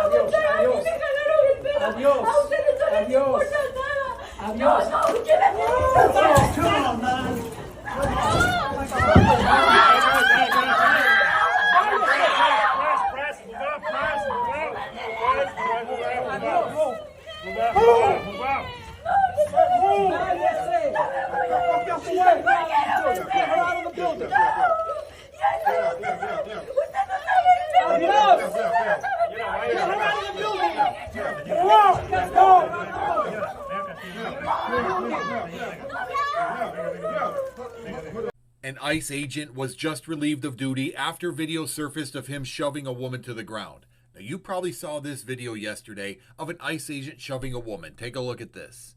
Adiós, adiós. Adiós. Adiós. Adiós. Come on, man. An ICE agent was just relieved of duty after video surfaced of him shoving a woman to the ground. Now, you probably saw this video yesterday of an ICE agent shoving a woman. Take a look at this.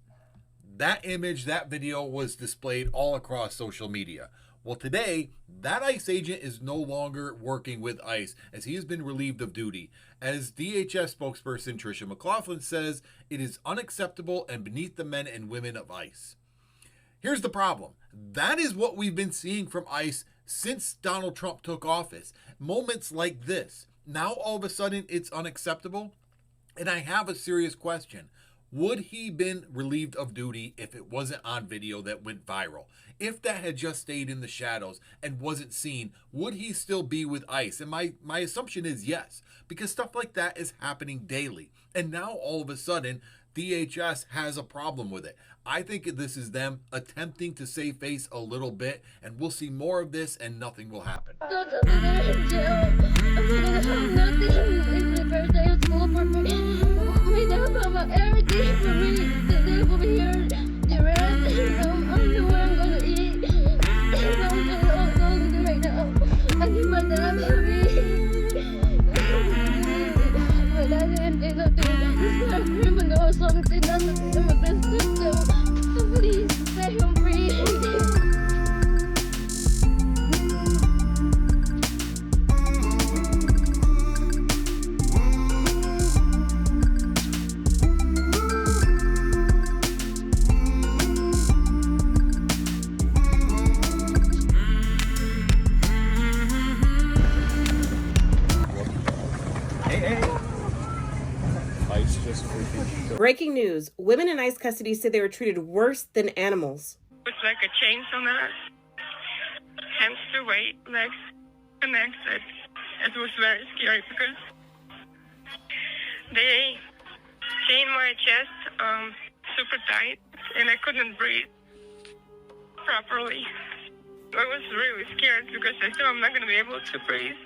That image, that video was displayed all across social media. Well, today, that ICE agent is no longer working with ICE as he has been relieved of duty. As DHS spokesperson Tricia McLaughlin says, it is unacceptable and beneath the men and women of ICE. Here's the problem. That is what we've been seeing from ICE since Donald Trump took office. Moments like this. Now, all of a sudden, it's unacceptable. And I have a serious question. Would he been relieved of duty if it wasn't on video that went viral? If that had just stayed in the shadows and wasn't seen, would he still be with ICE? And my assumption is yes, because stuff like that is happening daily. And now, all of a sudden, DHS has a problem with it. I think this is them attempting to save face a little bit, and we'll see more of this and nothing will happen. I'm gonna have nothing in the first day of school for me. We never about everything for me. They will be here. The rest, I don't know where I'm gonna eat. I'm going right now. I need my dad for me. My dad didn't do nothing. He's not a criminal or something. Nothing in my best system. So please set him free. Breaking news. Women in ICE custody say they were treated worse than animals. It's like a chainsaw man. Hands to weight, legs connected. It was very scary because they chained my chest super tight and I couldn't breathe properly. I was really scared because I thought I'm not going to be able to breathe.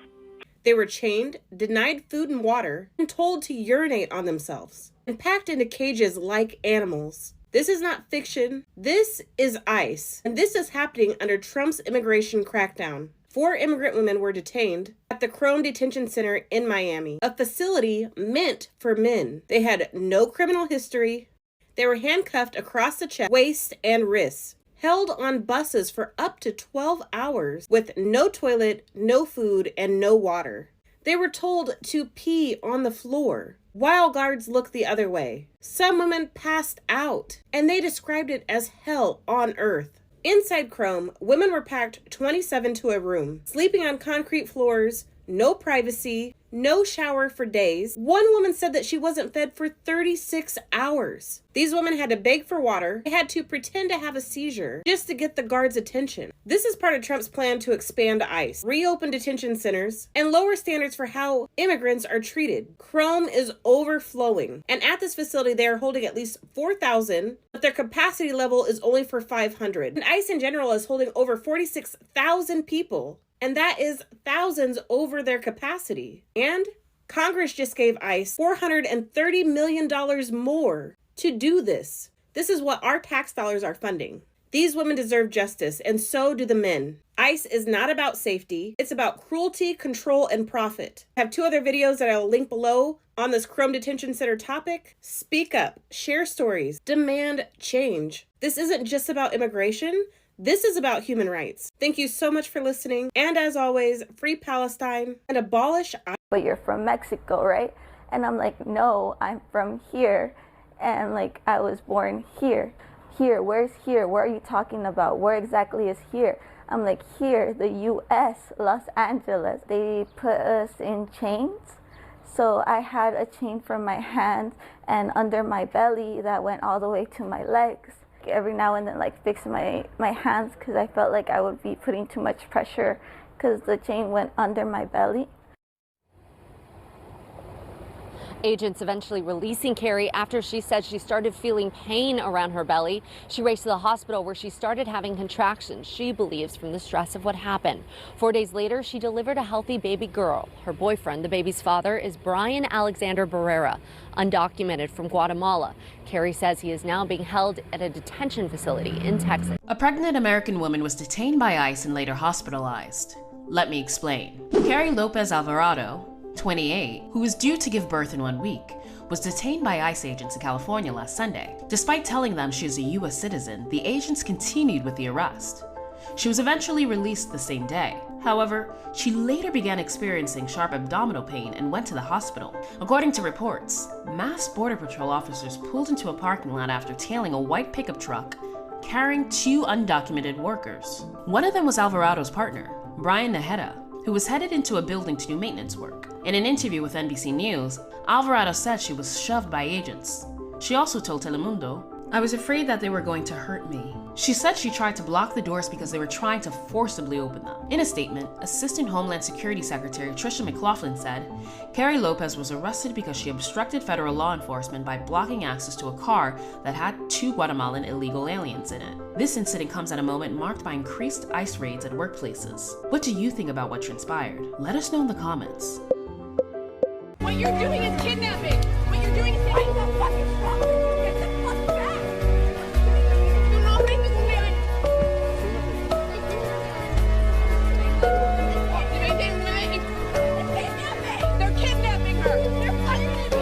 They were chained, denied food and water, and told to urinate on themselves, and packed into cages like animals. This is not fiction. This is ICE, and this is happening under Trump's immigration crackdown. 4 immigrant women were detained at the Crone Detention Center in Miami, a facility meant for men. They had no criminal history. They were handcuffed across the chest, waist, and wrists, held on buses for up to 12 hours with no toilet, no food, and no water. They were told to pee on the floor while guards looked the other way. Some women passed out, and they described it as hell on earth. Inside Chrome, women were packed 27 to a room, sleeping on concrete floors, no privacy, no shower for days. One woman said that she wasn't fed for 36 hours. These women had to beg for water. They had to pretend to have a seizure just to get the guards' attention. This is part of Trump's plan to expand ICE, reopen detention centers, and lower standards for how immigrants are treated. Chrome is overflowing, and at this facility they are holding at least 4,000, but their capacity level is only for 500. And ICE in general is holding over 46,000 people. And that is thousands over their capacity. And Congress just gave ICE $430 million more to do this. This is what our tax dollars are funding. These women deserve justice, and so do the men. ICE is not about safety. It's about cruelty, control, and profit. I have 2 other videos that I will link below on this Chrome Detention Center topic. Speak up, share stories, demand change. This isn't just about immigration. This is about human rights. Thank you so much for listening. And as always, free Palestine and abolish ICE. But you're from Mexico, right? And I'm like, no, I'm from here. And like, I was born here. Here, where's here? What are you talking about? Where exactly is here? I'm like, here, the U.S., Los Angeles. They put us in chains So I had a chain from my hands and under my belly that went all the way to my legs. Every now and then, like, fixing my hands because I felt like I would be putting too much pressure because the chain went under my belly. Agents eventually releasing Carrie after she said she started feeling pain around her belly. She raced to the hospital where she started having contractions, she believes, from the stress of what happened. 4 days later, she delivered a healthy baby girl. Her boyfriend, the baby's father, is Brian Alexander Barrera, undocumented from Guatemala. Carrie says he is now being held at a detention facility in Texas. A pregnant American woman was detained by ICE and later hospitalized. Let me explain. Carrie Lopez Alvarado, 28, who was due to give birth in 1 week, was detained by ICE agents in California last Sunday. Despite telling them she is a U.S. citizen, the agents continued with the arrest. She was eventually released the same day. However, she later began experiencing sharp abdominal pain and went to the hospital. According to reports, mass Border Patrol officers pulled into a parking lot after tailing a white pickup truck carrying 2 undocumented workers. One of them was Alvarado's partner, Brian Najera, who was headed into a building to do maintenance work. In an interview with NBC News, Alvarado said she was shoved by agents. She also told Telemundo, "I was afraid that they were going to hurt me." She said she tried to block the doors because they were trying to forcibly open them. In a statement, Assistant Homeland Security Secretary Tricia McLaughlin said, Carrie Lopez was arrested because she obstructed federal law enforcement by blocking access to a car that had 2 Guatemalan illegal aliens in it. This incident comes at a moment marked by increased ICE raids at workplaces. What do you think about what transpired? Let us know in the comments. What you're doing is kidnapping. What you're doing is taking the fucking strong. Get the fuck back. Do not make this man. They're kidnapping her. They're kidnapping her.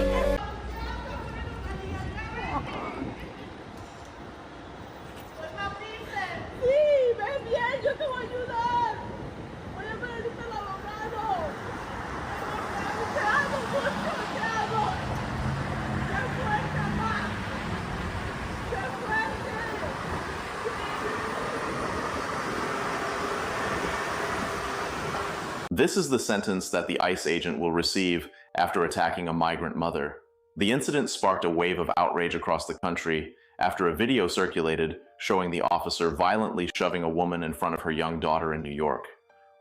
Sí, ven bien, yo te voy a ayudar. Voy a pedirte al abogado. Te amo mucho, te amo. Qué fuerte, mamá. Qué fuerte. This is the sentence that the ICE agent will receive after attacking a migrant mother. The incident sparked a wave of outrage across the country after a video circulated showing the officer violently shoving a woman in front of her young daughter in New York.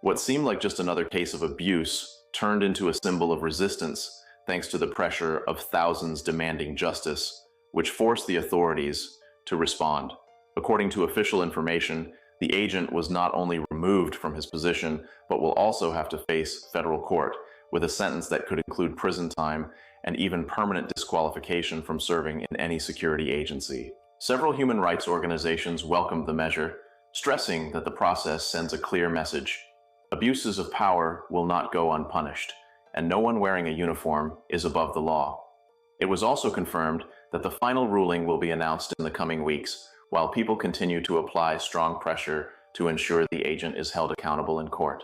What seemed like just another case of abuse turned into a symbol of resistance thanks to the pressure of thousands demanding justice, which forced the authorities to respond. According to official information, the agent was not only removed from his position, but will also have to face federal court with a sentence that could include prison time and even permanent disqualification from serving in any security agency. Several human rights organizations welcomed the measure, stressing that the process sends a clear message. Abuses of power will not go unpunished, and no one wearing a uniform is above the law. It was also confirmed that the final ruling will be announced in the coming weeks, while people continue to apply strong pressure to ensure the agent is held accountable in court.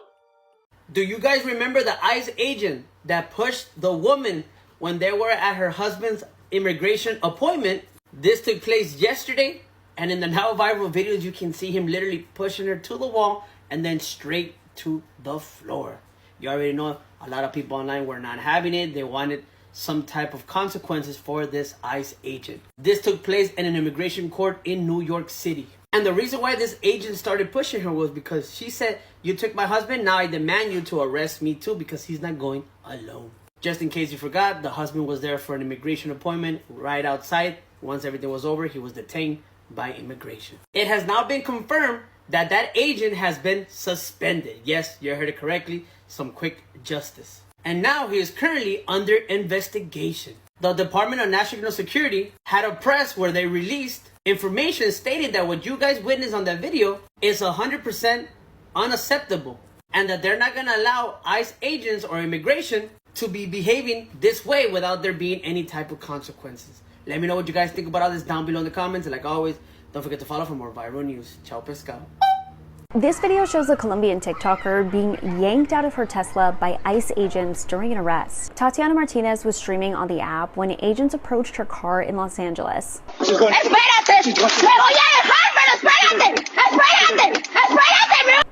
Do you guys remember the ICE agent that pushed the woman when they were at her husband's immigration appointment? This took place yesterday, and in the now viral videos, you can see him literally pushing her to the wall and then straight to the floor. You already know a lot of people online were not having it. They wanted some type of consequences for this ICE agent. This took place in an immigration court in New York City. And the reason why this agent started pushing her was because she said, "You took my husband, now I demand you to arrest me too because he's not going alone." Just in case you forgot, the husband was there for an immigration appointment right outside. Once everything was over, he was detained by immigration. It has now been confirmed that that agent has been suspended. Yes, you heard it correctly, some quick justice. And now he is currently under investigation. The Department of National Security had a press where they released information stating that what you guys witnessed on that video is 100% unacceptable, and that they're not going to allow ICE agents or immigration to be behaving this way without there being any type of consequences. Let me know what you guys think about all this down below in the comments. And like always, don't forget to follow for more viral news. Ciao, pescado. This video shows a Colombian TikToker being yanked out of her Tesla by ICE agents during an arrest. Tatiana Martinez was streaming on the app when agents approached her car in Los Angeles. ¡Espérate! ¡Me voy a dejar, pero espérate!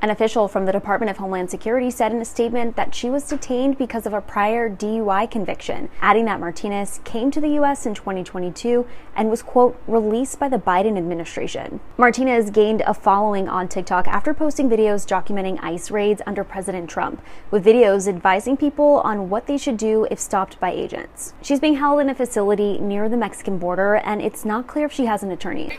An official from the Department of Homeland Security said in a statement that she was detained because of a prior DUI conviction, adding that Martinez came to the U.S. in 2022 and was, quote, released by the Biden administration. Martinez gained a following on TikTok after posting videos documenting ICE raids under President Trump, with videos advising people on what they should do if stopped by agents. She's being held in a facility near the Mexican border, and it's not clear if she has an attorney.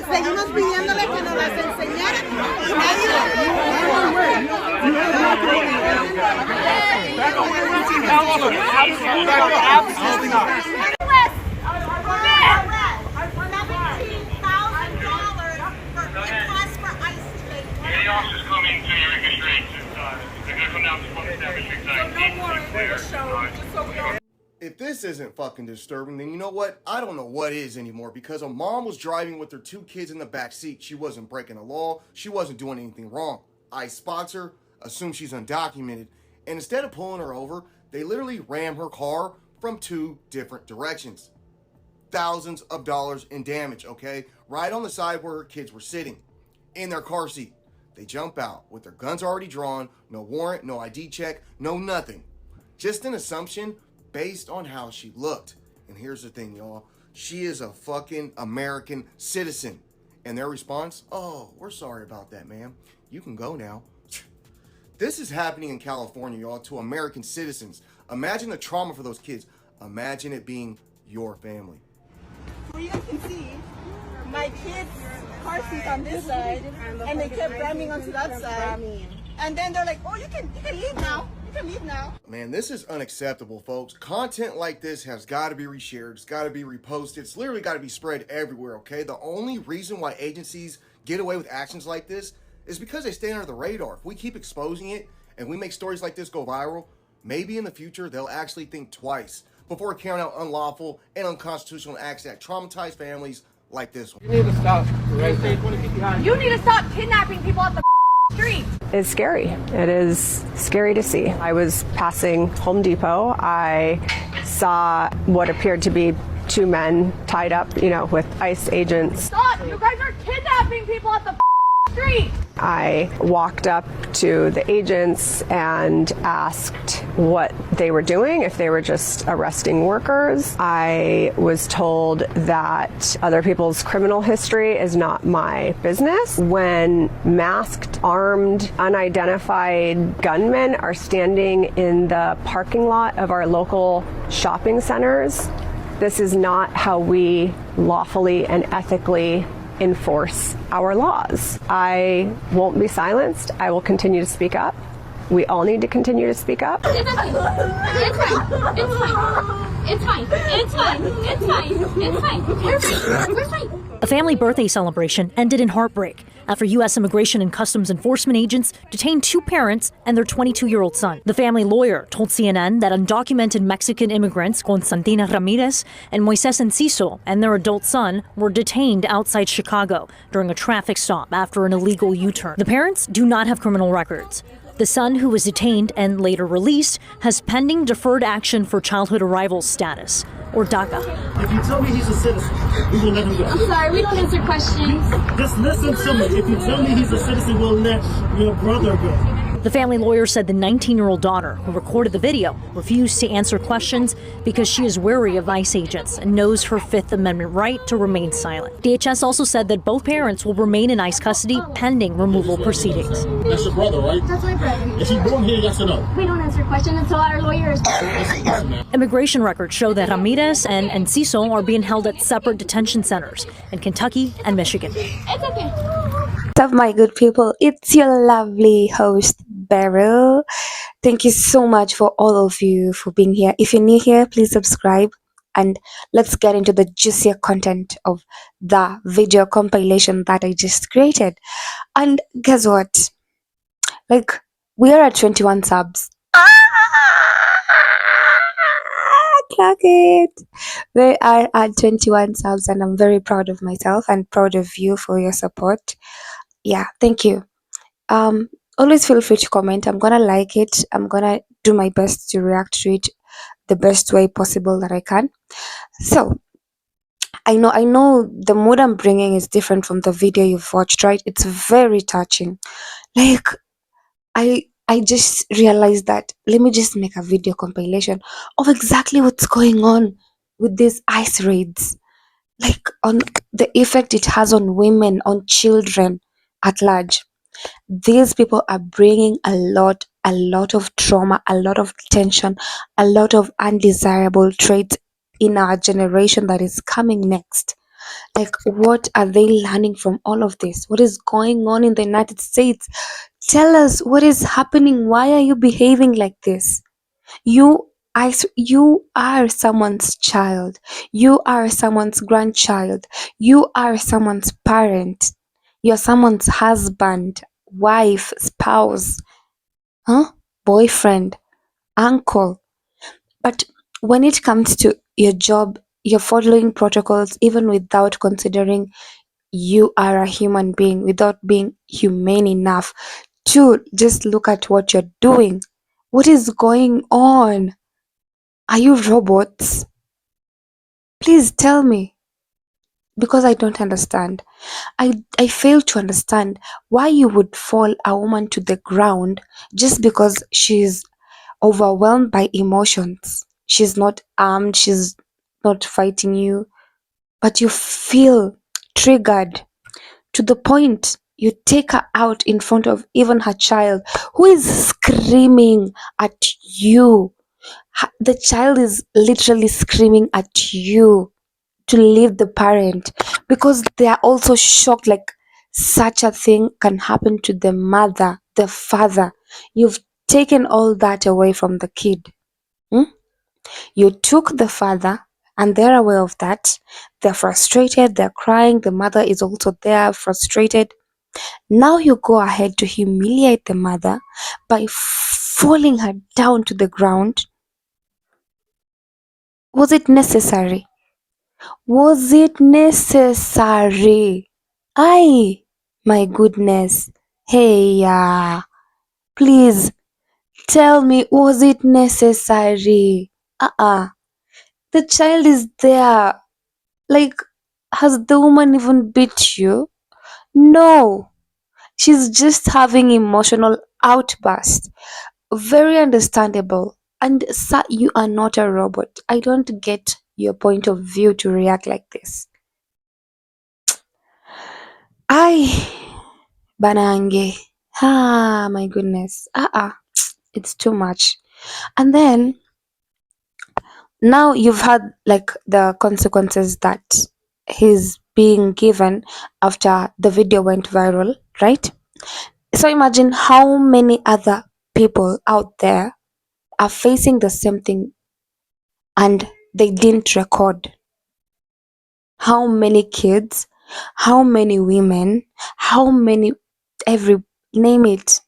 Seguimos pidiéndole que nos las enseñara y If this isn't fucking disturbing, then you know what? I don't know what is anymore, because a mom was driving with her 2 kids in the back seat. She wasn't breaking the law. She wasn't doing anything wrong. ICE spots her, assumes she's undocumented, and instead of pulling her over, they literally ram her car from 2 different directions. Thousands of dollars in damage, okay? Right on the side where her kids were sitting, in their car seat. They jump out with their guns already drawn, no warrant, no ID check, no nothing. Just an assumption based on how she looked. And here's the thing, y'all. She is a fucking American citizen. And their response, oh, we're sorry about that, ma'am. You can go now. This is happening in California, y'all, to American citizens. Imagine the trauma for those kids. Imagine it being your family. where you can see my kids' car seat on this side, and they kept ramming onto that side. And then they're like, oh, you can leave now. You can leave now. Man, this is unacceptable, folks. Content like this has got to be reshared. It's got to be reposted. It's literally got to be spread everywhere, okay? The only reason why agencies get away with actions like this is because they stay under the radar. If we keep exposing it and we make stories like this go viral, maybe in the future they'll actually think twice before carrying out unlawful and unconstitutional acts that traumatize families like this one. You need to stop right there. You need to stop kidnapping people off the street. It's scary. It is scary to see. I was passing Home Depot. I saw what appeared to be two men tied up, with ICE agents. Stop! You guys are kidnapping people off the street. I walked up to the agents and asked what they were doing, if they were just arresting workers. I was told that other people's criminal history is not my business. When masked, armed, unidentified gunmen are standing in the parking lot of our local shopping centers, this is not how we lawfully and ethically enforce our laws. I won't be silenced. I will continue to speak up. We all need to continue to speak up. It's fine. It's fine. It's fine. It's fine. It's fine. It's fine. It's fine. We're fine. A family birthday celebration ended in heartbreak after U.S. Immigration and Customs Enforcement agents detained two parents and their 22-year-old son. The family lawyer told CNN that undocumented Mexican immigrants Constantina Ramirez and Moises Enciso and their adult son were detained outside Chicago during a traffic stop after an illegal U-turn. The parents do not have criminal records. The son, who was detained and later released, has pending deferred action for childhood arrival status, or DACA. If you tell me he's a citizen, we will let him go. I'm sorry, we don't answer questions. Just listen to me. If you tell me he's a citizen, we'll let your brother go. The family lawyer said the 19-year-old daughter, who recorded the video, refused to answer questions because she is wary of ICE agents and knows her Fifth Amendment right to remain silent. DHS also said that both parents will remain in ICE custody pending removal proceedings. That's your brother, right? That's my brother. Is he born here, yes or no? We don't answer questions until our lawyers. Immigration records show that Ramirez and Enciso are being held at separate detention centers in Kentucky and Michigan. It's okay. What's up, my good people? It's your lovely host, Beryl. Thank you so much for all of you for being here. If you're new here, please subscribe and let's get into the juicier content of the video compilation that I just created. And guess what? We are at 21 subs. Clock it. We are at 21 subs and I'm very proud of myself and proud of you for your support. Yeah, thank you. always feel free to comment. I'm gonna like it. I'm gonna do my best to react to it the best way possible that I can. So I know the mood I'm bringing is different from the video you've watched, right? It's very touching. Like I just realized that let me just make a video compilation of exactly what's going on with these ICE raids, like on the effect it has on women, on children at large. These people are bringing a lot of trauma, a lot of tension, a lot of undesirable traits in our generation that is coming next. Like, what are they learning from all of this? What is going on in the United States? Tell us what is happening. Why are you behaving like this? You are someone's child. You are someone's grandchild. You are someone's parent. You're someone's husband, wife, spouse, huh? Boyfriend, uncle. But when it comes to your job, you're following protocols even without considering you are a human being, without being humane enough to just look at what you're doing. What is going on? Are you robots? Please tell me, because I don't understand. I fail to understand why you would fall a woman to the ground just because she's overwhelmed by emotions. She's not armed, she's not fighting you, but you feel triggered to the point you take her out in front of even her child who is screaming at you. The child is literally screaming at you to leave the parent because they are also shocked, like such a thing can happen to the mother, the father. You've taken all that away from the kid. Hmm? You took the father and they're aware of that. They're frustrated, they're crying, the mother is also there, frustrated. Now you go ahead to humiliate the mother by falling her down to the ground. Was it necessary? Was it necessary? Ay, my goodness. Hey, please tell me, was it necessary? The child is there. Like, has the woman even beat you? No. She's just having emotional outburst. Very understandable. And sir, you are not a robot. I don't get your point of view to react like this. I Banange. My goodness. It's too much. And then now you've had like the consequences that he's being given after the video went viral, right? So imagine how many other people out there are facing the same thing and they didn't record. How many kids, how many women, how many, every, name it.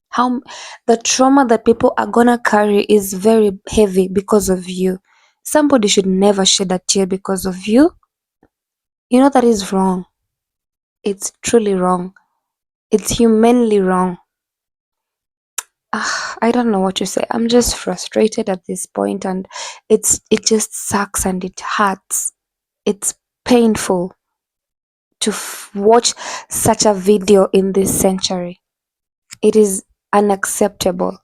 How the trauma that people are gonna carry is very heavy because of you. Somebody should never shed a tear because of you. You know that is wrong. It's truly wrong. It's humanly wrong. I don't know what to say. I'm just frustrated at this point, and it just sucks and it hurts. It's painful to watch such a video in this century. It is unacceptable.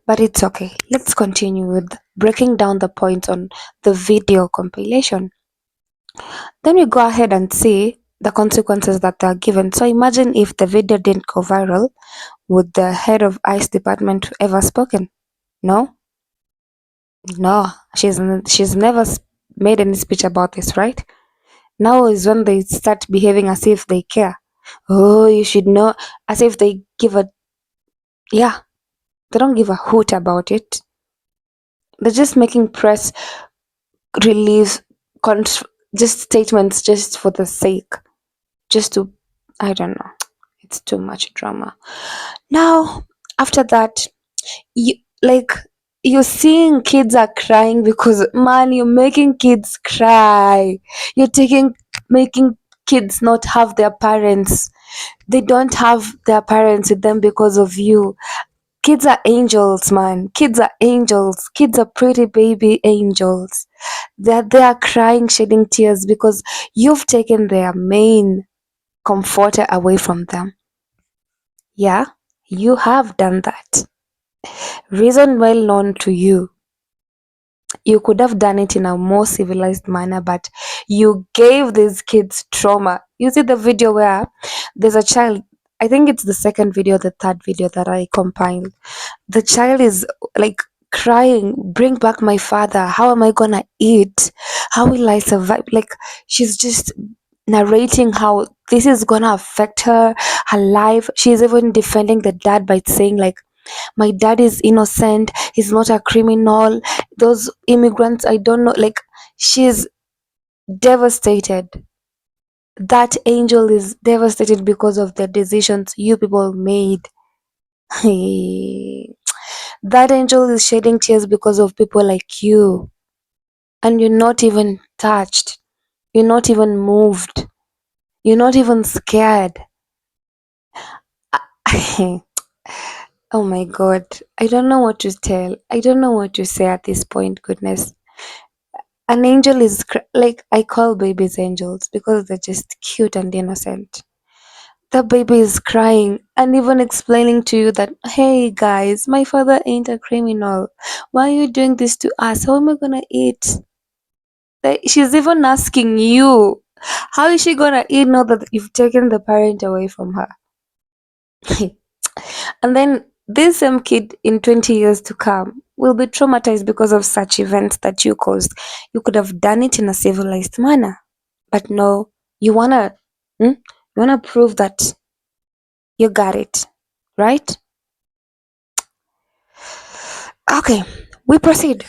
But it's okay. Let's continue with breaking down the points on the video compilation. Then we go ahead and see the consequences that they are given. So imagine if the video didn't go viral, would the head of ICE department ever spoken? No? No. She's never made any speech about this, right? Now is when they start behaving as if they care. Oh, you should know, as if they give a, yeah, they don't give a hoot about it. They're just making press release, just statements just for the sake, just to, I don't know. It's too much drama. Now, after that, you like you're seeing kids are crying because man, you're making kids cry. You're making kids not have their parents. They don't have their parents with them because of you. Kids are angels, man. Kids are angels. Kids are pretty baby angels. They're there crying, shedding tears because you've taken their main comforter away from them. Yeah, you have done that. Reason well known to you. You could have done it in a more civilized manner, but you gave these kids trauma. You see the video where there's a child, I think it's the second video, the third video that I compiled. The child is like crying, bring back my father. How am I gonna eat? How will I survive? Like, she's just narrating how this is gonna affect her life. She's even defending the dad by saying, like, my dad is innocent, he's not a criminal, those immigrants, I don't know. Like, she's devastated. That angel is devastated because of the decisions you people made. That angel is shedding tears because of people like you, and you're not even touched, you're not even moved, you're not even scared. Oh my god, I don't know what to tell, I don't know what to say at this point. Goodness, an angel is like, I call babies angels because they're just cute and innocent. The baby is crying and even explaining to you that, hey guys, my father ain't a criminal, why are you doing this to us, how am I gonna eat? Like, she's even asking you, how is she gonna eat now that you've taken the parent away from her? And then this same kid in 20 years to come will be traumatized because of such events that you caused. You could have done it in a civilized manner, but no, you wanna prove that you got it, right? Okay, we proceed.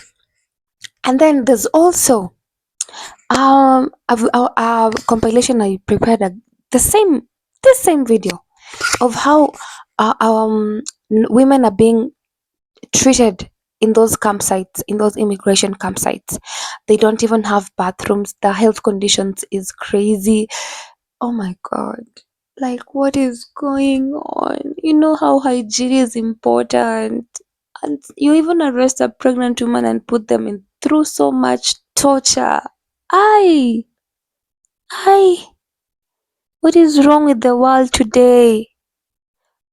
And then there's also a compilation I prepared, the same this same video of how women are being treated in those campsites, in those immigration campsites. They don't even have bathrooms. The health conditions is crazy. Oh my god. Like, what is going on? You know how hygiene is important. And you even arrest a pregnant woman and put them in through so much torture. I what is wrong with the world today?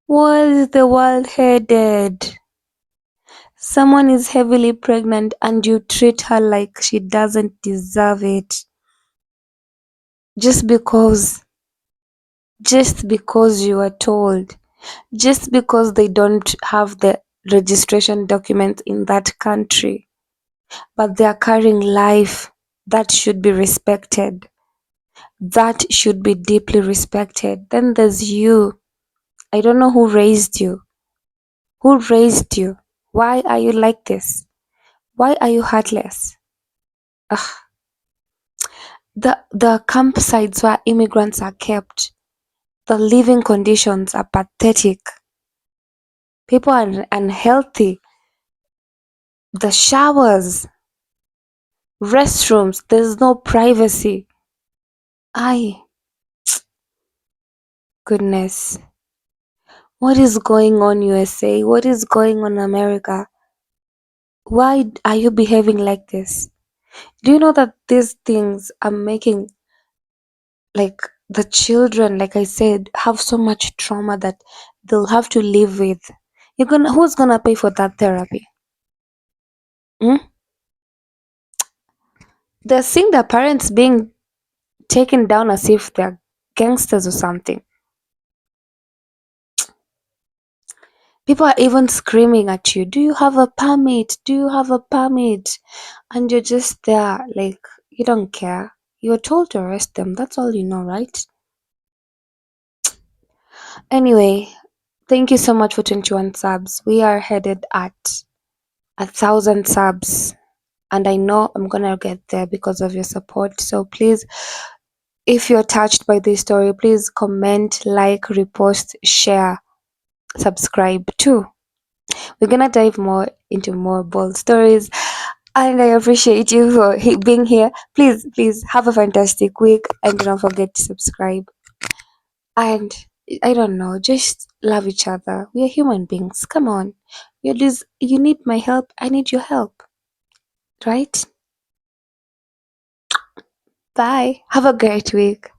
Where is the world headed? Someone is heavily pregnant and you treat her like she doesn't deserve it. Just because you are told. Just because they don't have the registration documents in that country. But they are carrying life that should be respected. That should be deeply respected. Then there's you. I don't know who raised you. Who raised you? Why are you like this? Why are you heartless? Ugh. The campsites where immigrants are kept, the living conditions are pathetic. People are unhealthy. The showers, restrooms, there's no privacy. Goodness. What is going on, USA? What is going on, America? Why are you behaving like this? Do you know that these things are making, like, the children, like I said, have so much trauma that they'll have to live with? Who's gonna pay for that therapy? Hmm? They're seeing their parents being taken down as if they're gangsters or something. People are even screaming at you, do you have a permit? Do you have a permit? And you're just there, like, you don't care. You're told to arrest them. That's all you know, right? Anyway, thank you so much for 21 subs. We are headed at 1,000 subs. And I know I'm gonna get there because of your support. So please, if you're touched by this story, please comment, like, repost, share, subscribe too. We're gonna dive more into more bold stories, and I appreciate you for being here. Please have a fantastic week, and don't forget to subscribe. And I don't know, just love each other. We are human beings. Come on. You need my help. I need your help. Right? Bye. Have a great week.